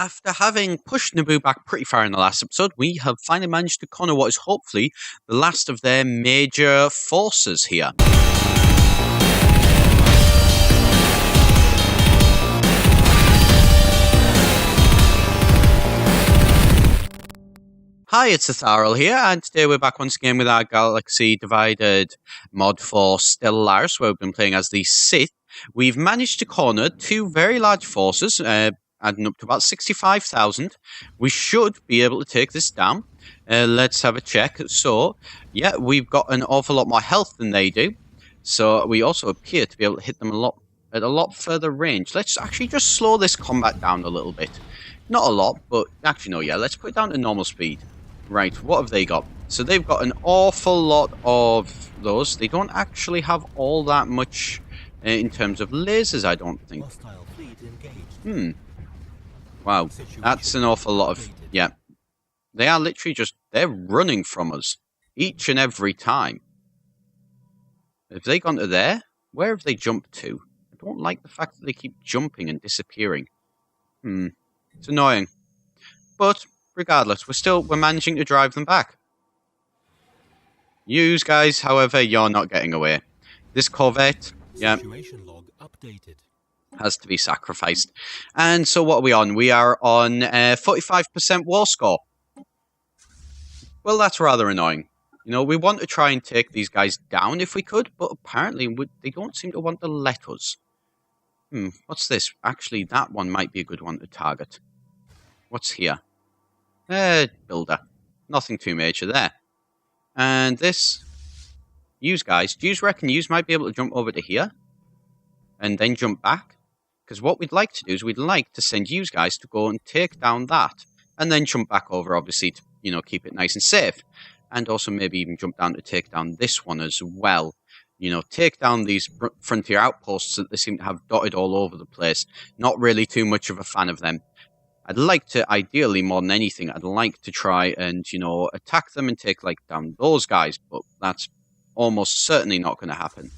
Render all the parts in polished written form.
after having pushed Naboo back pretty far in the last episode, we have finally managed to corner what is hopefully the last of their major forces here. Hi, it's Etharal here, and today we're back once again with our galaxy-divided mod for Stellaris, where we've been playing as the Sith. We've managed to corner two very large forces, adding up to about 65,000. We should be able to take this down. Let's have a check. So, yeah, we've got an awful lot more health than they do. So we also appear to be able to hit them at a lot further range. Let's actually just slow this combat down a little bit. Not a lot, but actually no, yeah, let's put it down to normal speed. Right, what have they got? So they've got an awful lot of those. They don't actually have all that much in terms of lasers, I don't think. Wow, that's an awful lot of... Yeah. They are literally just... They're running from us. Each and every time. Have they gone to there? Where have they jumped to? I don't like the fact that they keep jumping and disappearing. It's annoying. But... regardless, we're managing to drive them back. Yous guys, however, you're not getting away. This Corvette, yeah, has to be sacrificed. And so what are we on? We are on 45% war score. Well, that's rather annoying. You know, we want to try and take these guys down if we could, but apparently they don't seem to want to let us. What's this? Actually, that one might be a good one to target. What's here? Builder. Nothing too major there. And this... Yous guys, do you reckon yous might be able to jump over to here? And then jump back? Because what we'd like to do is we'd like to send yous guys to go and take down that. And then jump back over, obviously, to, you know, keep it nice and safe. And also maybe even jump down to take down this one as well. You know, take down these frontier outposts that they seem to have dotted all over the place. Not really too much of a fan of them. I'd like to, ideally, more than anything, I'd like to try and, you know, attack them and take, like, down those guys, but that's almost certainly not going to happen.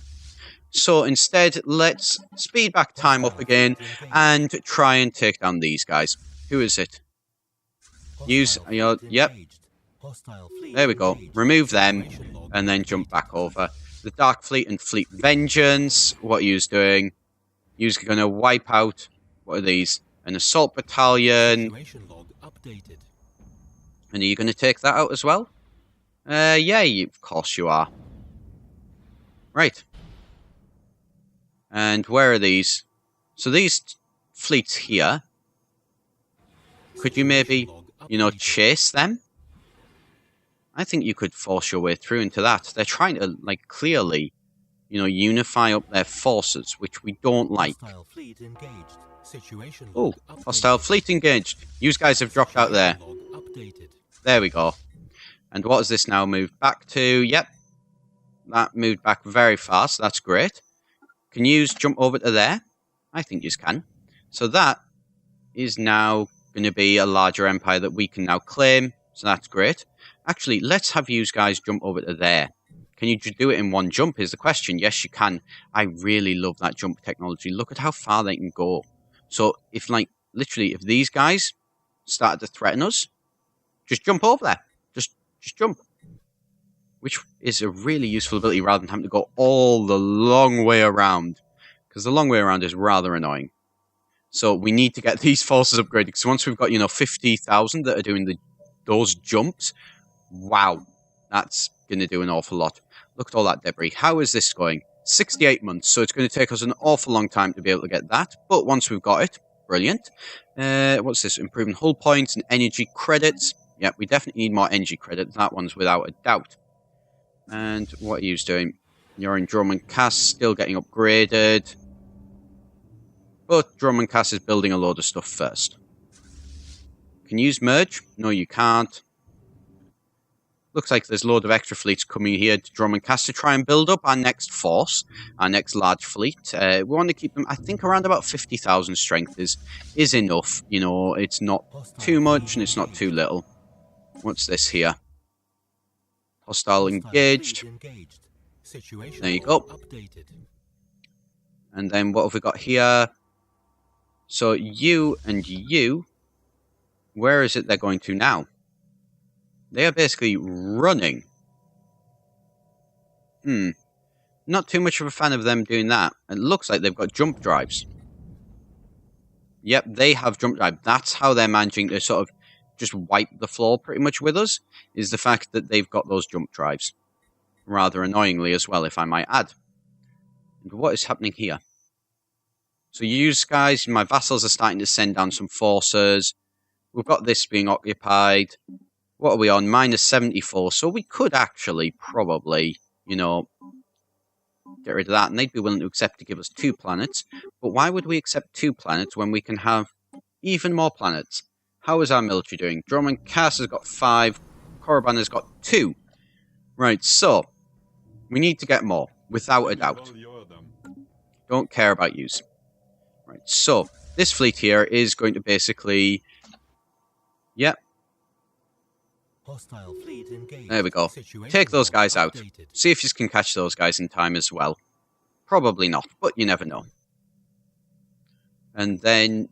So instead, let's speed back time up again and try and take down these guys. Who is it? Use, yep. There we go. Remove them and then jump back over. The Dark Fleet and Fleet Vengeance, what are yous doing? Yous going to wipe out, what are these? An assault battalion. And are you going to take that out as well? Yeah, of course you are. Right. And where are these? So these fleets here. Could you maybe, you know, chase them? I think you could force your way through into that. They're trying to, like, clearly, you know, unify up their forces, which we don't like. Oh, hostile fleet engaged. You guys have dropped out there. There we go. And what has this now moved back to? Yep. That moved back very fast. That's great. Can you jump over to there? I think you can. So that is now going to be a larger empire that we can now claim. So that's great. Actually, let's have you guys jump over to there. Can you do it in one jump is the question. Yes, you can. I really love that jump technology. Look at how far they can go. So, if, like, literally, if these guys started to threaten us, just jump over there. Just jump. Which is a really useful ability rather than having to go all the long way around. Because the long way around is rather annoying. So, we need to get these forces upgraded. Because once we've got, you know, 50,000 that are doing those jumps, wow. That's going to do an awful lot. Look at all that debris. How is this going? 68 months, so it's going to take us an awful long time to be able to get that. But once we've got it, brilliant. What's this? Improving hull points and energy credits. Yeah, we definitely need more energy credits. That one's without a doubt. And what are you doing? You're in Drummond Cass, still getting upgraded. But Drummond Cass is building a load of stuff first. Can you use merge? No, you can't. Looks like there's a load of extra fleets coming here to Drummond Cass to try and build up our next force, our next large fleet. We want to keep them, I think, around about 50,000 strength is enough. You know, it's not too much and it's not too little. What's this here? Hostile engaged. There you go. And then what have we got here? So you and you where is it they're going to now? They are basically running. Not too much of a fan of them doing that. It looks like they've got jump drives. Yep, they have jump drive. That's how they're managing to sort of just wipe the floor pretty much with us, is the fact that they've got those jump drives. Rather annoyingly as well, if I might add. And what is happening here? So you guys, my vassals are starting to send down some forces. We've got this being occupied. What are we on? -74. So we could actually probably, you know, get rid of that. And they'd be willing to accept to give us 2 planets. But why would we accept 2 planets when we can have even more planets? How is our military doing? Droman Cass has got 5. Korriban has got 2. Right, so we need to get more, without a doubt. Don't care about yous. Right, so this fleet here is going to basically... Yep. Hostile fleet engaged. There we go. Take those guys out. See if you can catch those guys in time as well. Probably not, but you never know. And then...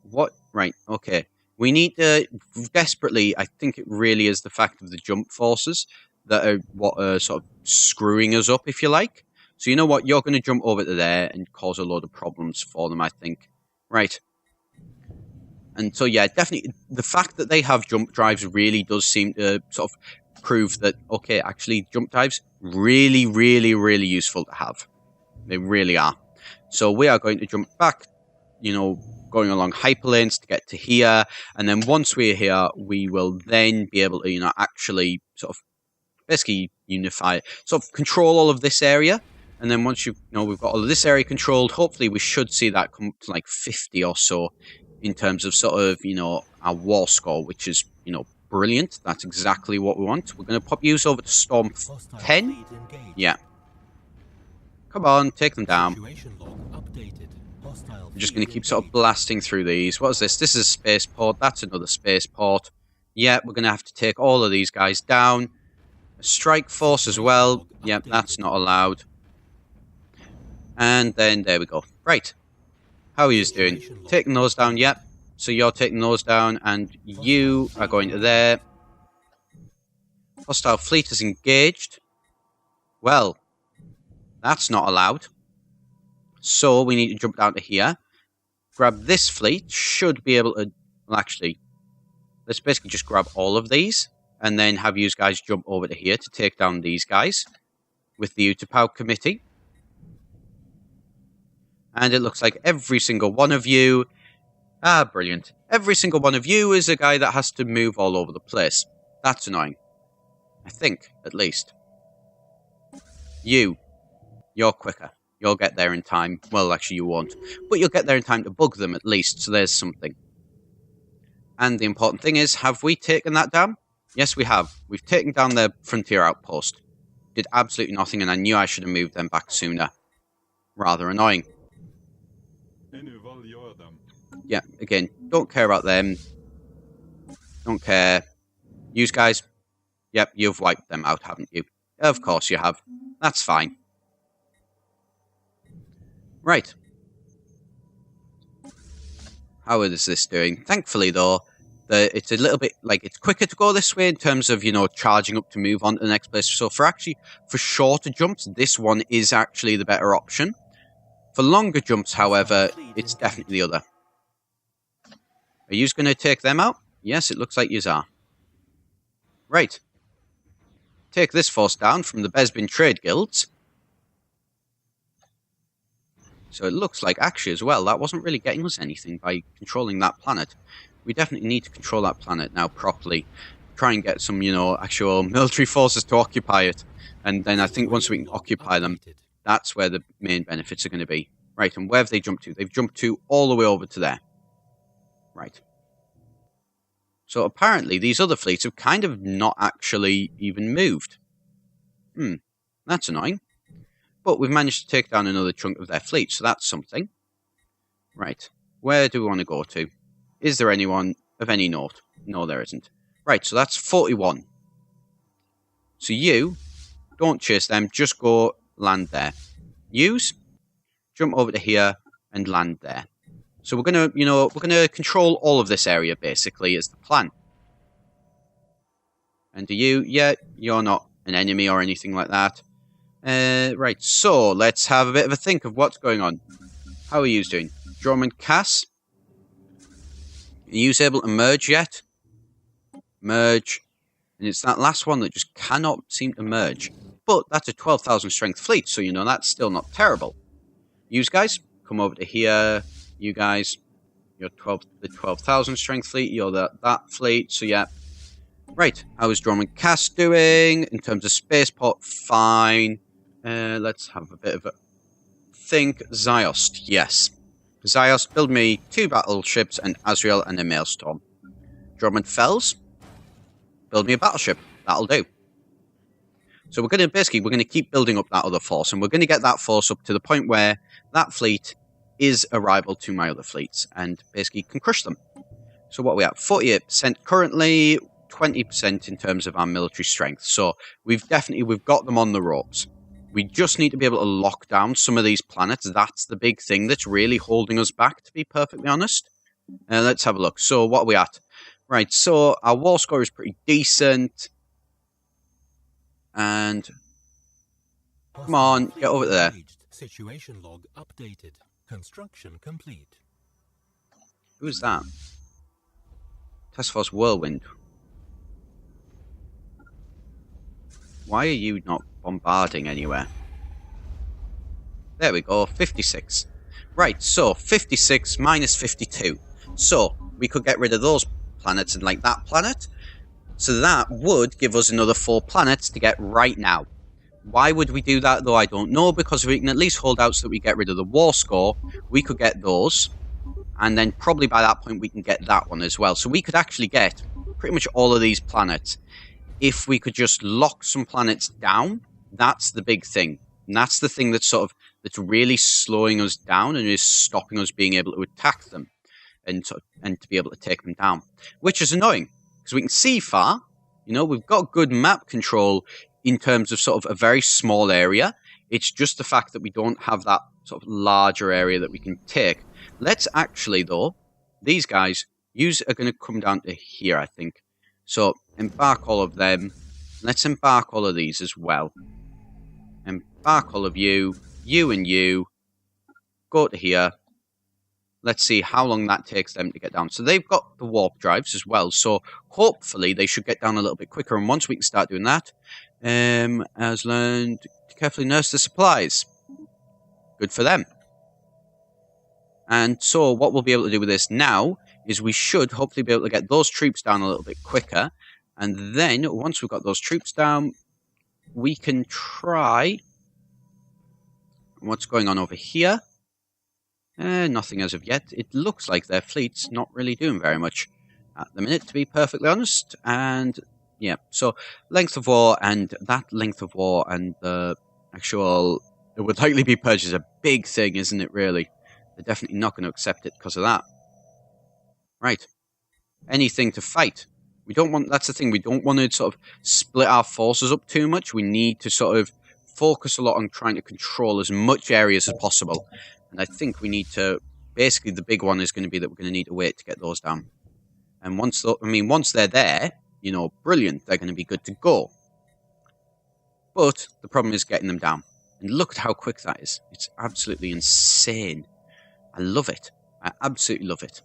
What? Right, okay. We need to... Desperately, I think it really is the fact of the jump forces that are what are sort of screwing us up, if you like. So you know what? You're going to jump over to there and cause a load of problems for them, I think. Right. And so, yeah, definitely, the fact that they have jump drives really does seem to sort of prove that, okay, actually, jump drives, really, really, really useful to have. They really are. So we are going to jump back, you know, going along hyperlanes to get to here. And then once we're here, we will then be able to, you know, actually sort of basically unify, sort of control all of this area. And then once we've got all of this area controlled, hopefully we should see that come to like 50 or so in terms of sort of, you know, our war score, which is, you know, brilliant. That's exactly what we want. We're going to pop use over to Storm 10. Yeah. Come on, take them down. We're just going to keep sort of blasting through these. What is this? This is a spaceport. That's another spaceport. Yeah, we're going to have to take all of these guys down. A strike force as well. Yeah, that's not allowed. And then, there we go. Right. How are you doing? Taking those down, yep. So you're taking those down, and you are going to there. Hostile fleet is engaged. Well, that's not allowed. So we need to jump down to here. Grab this fleet. Should be able to... Well, actually, let's basically just grab all of these, and then have you guys jump over to here to take down these guys with the Utapau Committee. And it looks like every single one of you... Ah, brilliant. Every single one of you is a guy that has to move all over the place. That's annoying. I think, at least. You're quicker. You'll get there in time. Well, actually, you won't. But you'll get there in time to bug them, at least, so there's something. And the important thing is, have we taken that down? Yes, we have. We've taken down their frontier outpost. Did absolutely nothing, and I knew I should have moved them back sooner. Rather annoying. Yeah, again, don't care about them. Don't care. You guys, yep, you've wiped them out, haven't you? Of course you have. That's fine. Right. How is this doing? Thankfully, though, it's a little bit, like, it's quicker to go this way in terms of, you know, charging up to move on to the next place. So for shorter jumps, this one is actually the better option. For longer jumps, however, it's definitely the other. Are you going to take them out? Yes, it looks like you are. Right. Take this force down from the Bespin Trade Guilds. So it looks like, actually, as well, that wasn't really getting us anything by controlling that planet. We definitely need to control that planet now properly. Try and get some, you know, actual military forces to occupy it. And then I think once we can occupy them, that's where the main benefits are going to be. Right, and where have they jumped to? They've jumped to all the way over to there. Right. So apparently these other fleets have kind of not actually even moved. That's annoying. But we've managed to take down another chunk of their fleet, so that's something. Right, where do we want to go to? Is there anyone of any note? No, there isn't. Right, so that's 41. So you, don't chase them, just go land there. Use, jump over to here and land there. So we're gonna, we're gonna control all of this area, basically, is the plan. And you're not an enemy or anything like that. Right, so let's have a bit of a think of what's going on. How are you doing? Drum and Cass? Are you able to merge yet? Merge. And it's that last one that just cannot seem to merge. But that's a 12,000 strength fleet, so that's still not terrible. You guys, come over to here. You guys, you're the 12,000 strength fleet. You're that fleet, so yeah. Right, how is Drum and Cass doing? In terms of spaceport, fine. Let's have a bit of a think. Ziost, yes. Ziost, build me 2 battleships, an Azrael and a Maelstrom. Drummond Fells, build me a battleship. That'll do. So we're going to keep building up that other force, and we're going to get that force up to the point where that fleet is a rival to my other fleets, and basically can crush them. So what are we at? 48% currently, 20% in terms of our military strength. So we've got them on the ropes. We just need to be able to lock down some of these planets. That's the big thing that's really holding us back, to be perfectly honest. Let's have a look. So what are we at? Right, so our war score is pretty decent. And come on, get over there. Situation log updated. Construction complete. Who's that? Task Force Whirlwind. Why are you not bombarding anywhere? There we go, 56. Right, so 56 minus 52. So we could get rid of those planets and like that planet. So that would give us another 4 planets to get right now. Why would we do that, though? I don't know, because we can at least hold out so that we get rid of the war score. We could get those, and then probably by that point we can get that one as well. So we could actually get pretty much all of these planets. If we could just lock some planets down, that's the big thing. And that's the thing that's that's really slowing us down and is stopping us being able to attack them and to be able to take them down. Which is annoying, because we can see far. We've got good map control in terms of a very small area. It's just the fact that we don't have that larger area that we can take. Let's actually, though, these guys are going to come down to here, I think. So embark all of them. Let's embark all of these as well. Embark all of you, you and you. Go to here. Let's see how long that takes them to get down. So they've got the warp drives as well. So hopefully they should get down a little bit quicker. And once we can start doing that, as learned to carefully nurse the supplies. Good for them. And so what we'll be able to do with this now is we should hopefully be able to get those troops down a little bit quicker. And then once we've got those troops down, we can try... What's going on over here? Nothing as of yet. It looks like their fleet's not really doing very much at the minute, to be perfectly honest. And yeah, so length of war and the actual... It would likely be purged is a big thing, isn't it, really? They're definitely not going to accept it because of that. Right. Anything to fight. We don't want... That's the thing. We don't want to split our forces up too much. We need to focus a lot on trying to control as much areas as possible. And I think we need to... Basically, the big one is going to be that we're going to need to wait to get those down. And once they're there, brilliant. They're going to be good to go. But the problem is getting them down. And look at how quick that is. It's absolutely insane. I love it. I absolutely love it.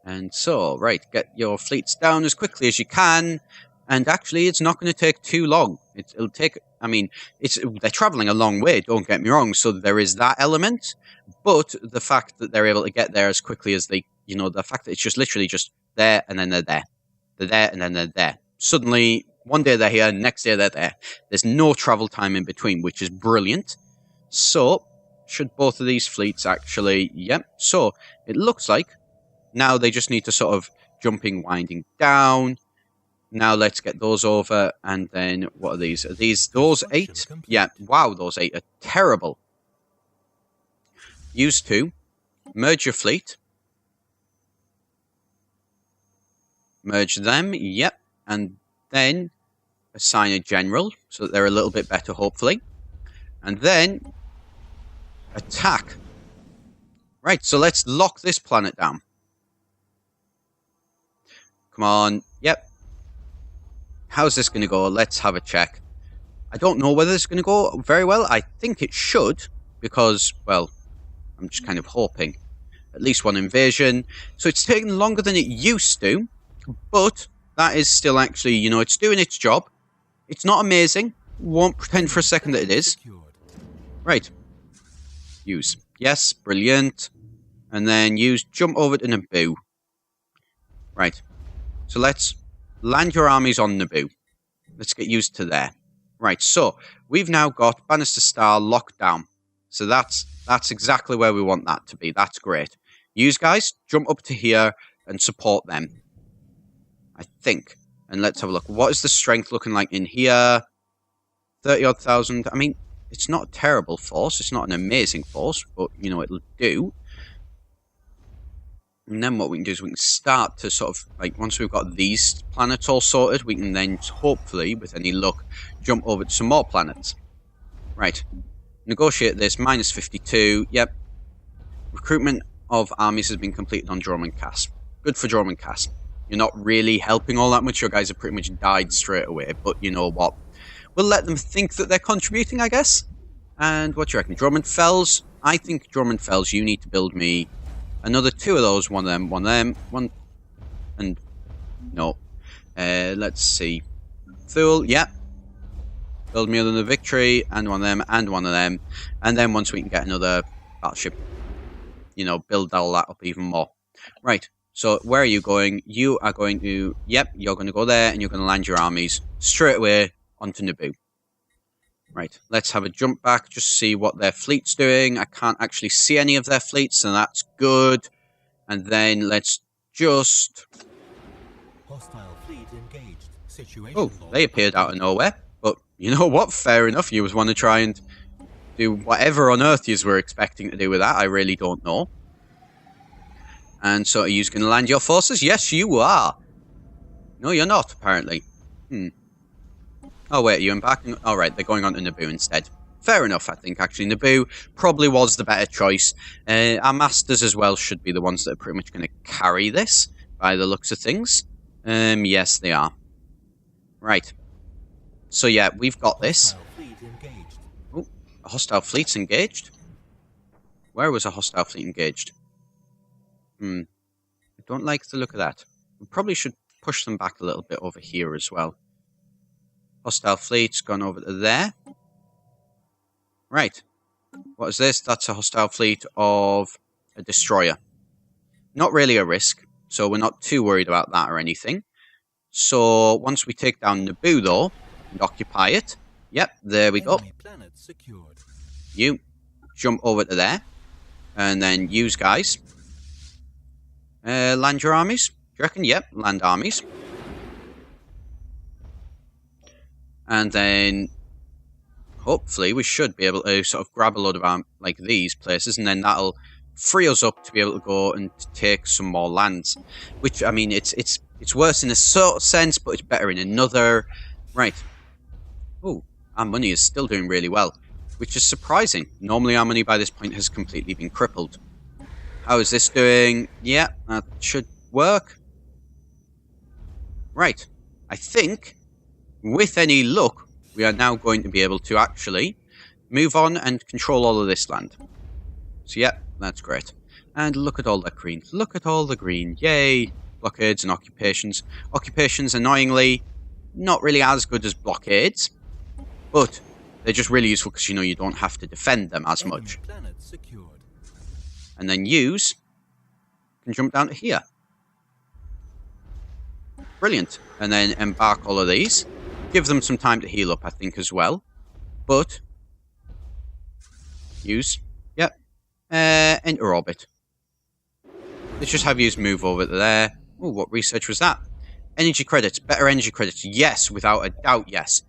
And so, right, get your fleets down as quickly as you can. And actually, it's not going to take too long. It'll take... they're traveling a long way, don't get me wrong, so there is that element. But the fact that they're able to get there as quickly as they... the fact that it's just literally just there and then they're there. They're there and then they're there. Suddenly, one day they're here, next day they're there. There's no travel time in between, which is brilliant. So, should both of these fleets actually... Yep, so it looks like now they just need to jumping, winding down. Now let's get those over, and then what are these? Are those 8? Yeah, wow, those 8 are terrible. Use 2. Merge your fleet. Merge them, yep. And then assign a general, so that they're a little bit better, hopefully. And then attack. Right, so let's lock this planet down. Come on. Yep. How's this going to go? Let's have a check. I don't know whether it's going to go very well. I think it should, because, well, I'm just kind of hoping. At least one invasion. So it's taking longer than it used to, but that is still actually, you know, it's doing its job. It's not amazing. Won't pretend for a second that it is. Right. Use. Yes, brilliant. And then use jump over to Naboo. Right. So let's land your armies on Naboo. Let's get used to there. Right, so we've now got Bannister Star locked down. So that's exactly where we want that to be. That's great. Use guys, jump up to here and support them. I think. And let's have a look. What is the strength looking like in here? 30-odd thousand. I mean, it's not a terrible force. It's not an amazing force, but, you know, it'll do. And then what we can do is we can start to sort of, like, once we've got these planets all sorted, we can then, hopefully, with any luck, jump over to some more planets. Right. Negotiate this. Minus 52. Yep. Recruitment of armies has been completed on Drome and Cass. Good for Drome and Cass. You're not really helping all that much. Your guys have pretty much died straight away. But you know what? We'll let them think that they're contributing, I guess. And what do you reckon? Drome and Fells? I think Drome and Fells, you need to build me another 2 of those. One of them, one of them, one... And... No. Let's see. Thule, yeah. Build me another Victory, and one of them, and one of them. And then once we can get another battleship, you know, build all that up even more. Right. So, where are you going? You are going to... Yep, you're going to go there, and you're going to land your armies straight away onto Naboo. Right, let's have a jump back, just see what their fleet's doing. I can't actually see any of their fleets, so that's good. And then let's just... Hostile fleet engaged. Situation oh, they appeared out of nowhere. But, you know what? Fair enough. You was want to try and do whatever on earth you were expecting to do with that. I really don't know. And so are you going to land your forces? Yes, you are. No, you're not, apparently. Oh, wait, are you embarking? All right, they're going on to Naboo instead. Fair enough, I think, actually. Naboo probably was the better choice. Our masters as well should be the ones that are pretty much going to carry this, by the looks of things. Yes, they are. Right. So, yeah, we've got this. Oh, a hostile fleet's engaged? Where was a hostile fleet engaged? I don't like the look of that. We probably should push them back a little bit over here as well. Hostile fleet's gone over to there. Right. What is this? That's a hostile fleet of a destroyer. Not really a risk, so we're not too worried about that or anything. So, once we take down Naboo, though, and occupy it, yep, there we go. You jump over to there, and then use guys. Land your armies? Do you reckon? Yep, land armies. And then, hopefully, we should be able to sort of grab a load of like these places, and then that'll free us up to be able to go and take some more lands. Which, I mean, it's worse in a sort of sense, but it's better in another. Right. Oh, our money is still doing really well, which is surprising. Normally, our money by this point has completely been crippled. How is this doing? Yeah, that should work. Right. I think, with any luck, we are now going to be able to actually move on and control all of this land. So, yeah, that's great. And look at all that green. Look at all the green. Yay! Blockades and occupations. Occupations, annoyingly, not really as good as blockades, but they're just really useful because, you know, you don't have to defend them as much. And then use can jump down to here. Brilliant. And then embark all of these. Give them some time to heal up, I think, as well. But use. Yep. Enter orbit. Let's just have yous move over to there. Oh, what research was that? Energy credits. Better energy credits. Yes, without a doubt, yes.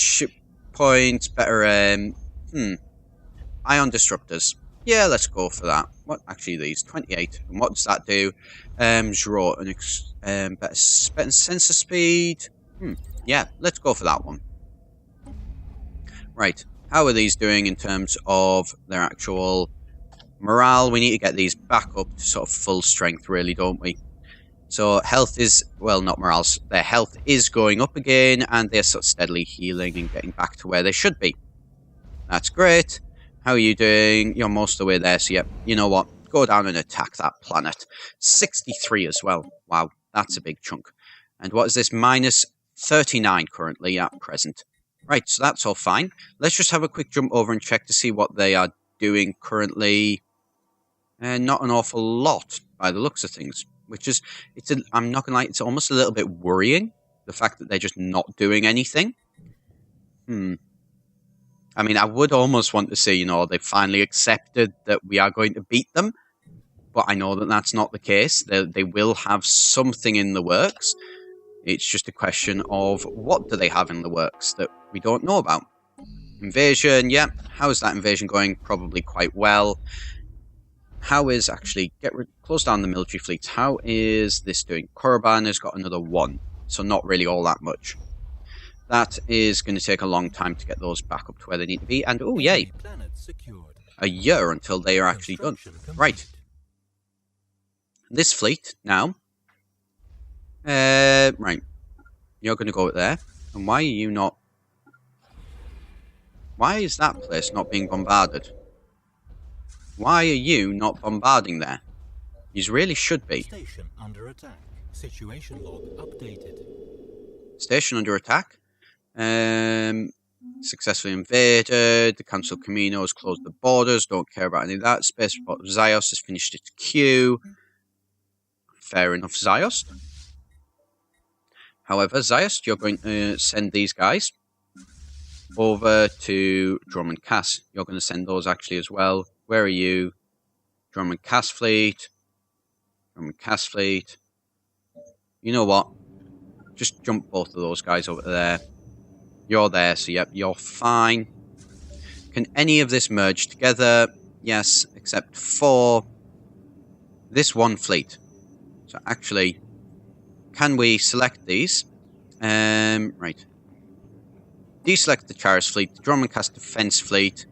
Ship points. Better, ion disruptors. Yeah, let's go for that. What? Actually, these. 28. And what does that do? Draw an better sensor speed. Yeah, let's go for that one. Right. How are these doing in terms of their actual morale, we need to get these back up to sort of full strength, really, don't we? So health is, well, not morale, their health is going up again, and they're sort of steadily healing and getting back to where they should be. That's great. How are you doing? You're most of the way there, so yep, you know what? Go down and attack that planet. 63 as well. Wow, that's a big chunk. And what is this? Minus 39 currently at present. Right, so that's all fine. Let's just have a quick jump over and check to see what they are doing currently. Not an awful lot by the looks of things. Which is, I'm not going to lie, it's almost a little bit worrying. The fact that they're just not doing anything. I mean, I would almost want to say, you know, they've finally accepted that we are going to beat them. But I know that that's not the case. They will have something in the works. It's just a question of what do they have in the works that we don't know about. Invasion, yeah. How is that invasion going? Probably quite well. How is actually close down the military fleet? How is this doing? Korriban has got another 1, so not really all that much. That is going to take a long time to get those back up to where they need to be. And oh yay, a year until they are actually done. Right. This fleet now. Right. You're going to go there. And why are you not? Why is that place not being bombarded? Why are you not bombarding there? You really should be. Station under attack. Situation log updated. Station under attack. Successfully invaded. The Council of Caminos closed the borders. Don't care about any of that. Spaceport of Zios has finished its queue. Fair enough, Zios. However, Zios, you're going to send these guys over to Drum and Cass. You're going to send those actually as well. Where are you? Drum and Cass fleet. Drum and Cass fleet. You know what? Just jump both of those guys over there. You're there, so yep, you're fine. Can any of this merge together? Yes, except for this one fleet. So actually, can we select these? Right. Deselect the Charis fleet, the Drum and Cass defense fleet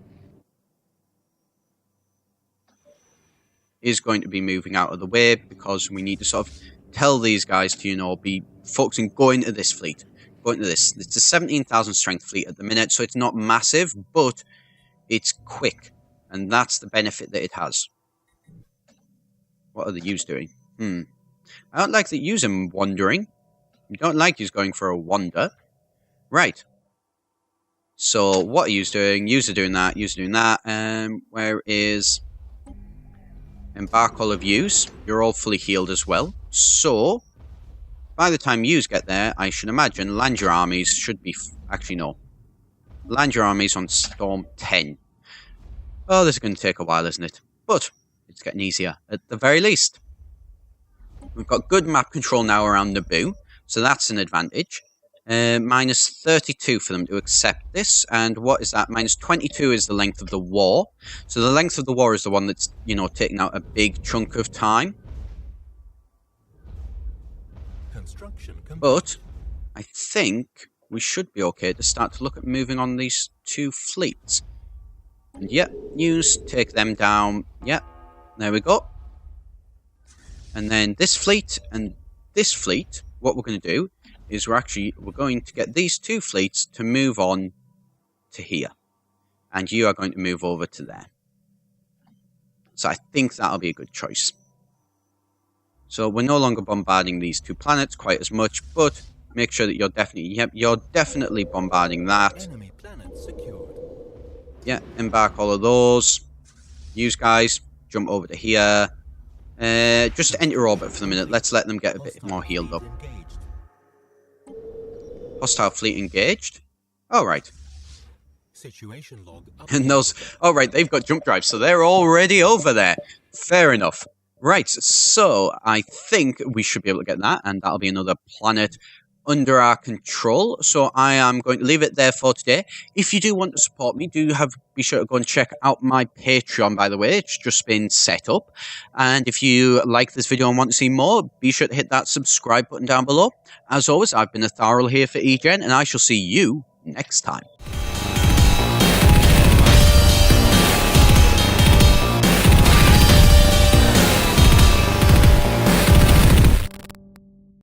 is going to be moving out of the way because we need to sort of tell these guys to, you know, be focusing, go into this fleet. Go into this. It's a 17,000 strength fleet at the minute, so it's not massive, but it's quick. And that's the benefit that it has. What are the U's doing? I don't like that U's are wandering. You don't like U's going for a wander. Right. So, what are U's doing? U's are doing that. U's are doing that. Where is... Embark all of U's. You're all fully healed as well. So, by the time U's get there, I should imagine land your armies should be... Actually, no. Land your armies on Storm 10. Oh, this is going to take a while, isn't it? But, it's getting easier, at the very least. We've got good map control now around Naboo, so that's an advantage. Minus 32 for them to accept this, and what is that? Minus 22 is the length of the war. So the length of the war is the one that's, you know, taking out a big chunk of time. But I think we should be okay to start to look at moving on these two fleets. And yep, use, take them down. Yep, there we go. And then this fleet and this fleet, what we're going to do is we're going to get these two fleets to move on to here. And you are going to move over to there. So I think that'll be a good choice. So we're no longer bombarding these two planets quite as much, but make sure that you're definitely, yep, you're definitely bombarding that. Enemy planet secured. Yeah, embark all of those. Use guys, jump over to here. Just enter orbit for the minute. Let's let them get a bit more healed up. Hostile fleet engaged. All right. Situation log And those, all right, they've got jump drives, so they're already over there. Fair enough. Right, so I think we should be able to get that, and that'll be another planet under our control. So I am going to leave it there for today. If you do want to support me, be sure to go and check out my Patreon, by the way. It's just been set up. And if you like this video and want to see more, be sure to hit that subscribe button down below. As always, I've been Etharal here for eGen, and I shall see you next time.